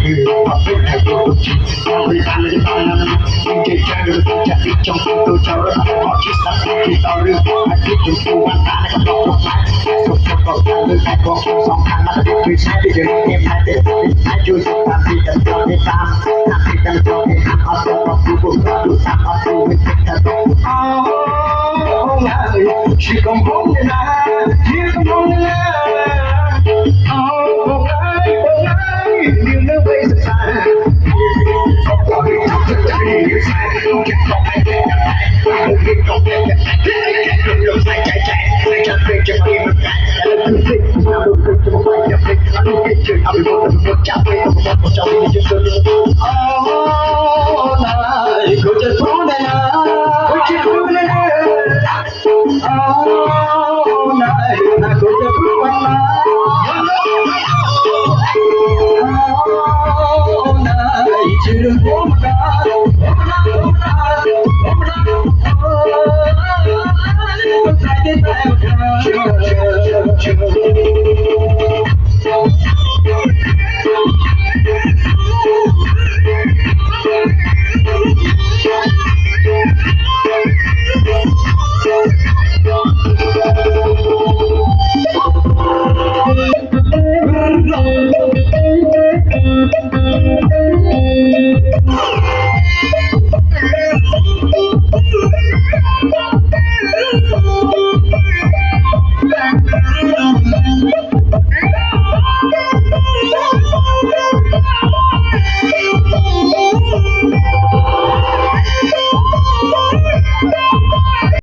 คือความเป็นแห่งตัวจริงเราไปทานเลยตอนนั้นยังเก่งใจหรือจะอีกจงเป็นตัวเจ้าแล้วพอคิดสักทีต่อเรื่องอาทิตย์ถึงตัววันตาและก็บอกว่าสุขก็การเลือกแต่ของสองทางมันคือใช้ที่จะเรียนให้เด็กให้ช่วยทำที่จะทำให้ตามทำที่จะทำให้ทำเอาตัวเราดูบุญดูทำเอาตัวไม่ติดกันอ๋อชีคงคงนะชีคงคงนะอ๋อคงไงคงไงเดี๋ยวเนื้อไปสักสายก็พอที่จะใจใส่ต้องเก็บต้องให้แก่กันไปต้องเก็บต้องแก่กันไปต้องใส่ใจใจให้ฉันเป็นจะมีมันกันแล้วคือสิ่งที่เราดูจะบอกว่าจะเป็นอันนี้เกิดเอาไปหมดหมดจับไปหมดจับไปจะเกิดอ๋อนายก็จะรู้ได้นะก็จะรู้ได้นะอ๋อนายก็จะรู้วันนะอ๋อนายจะรู้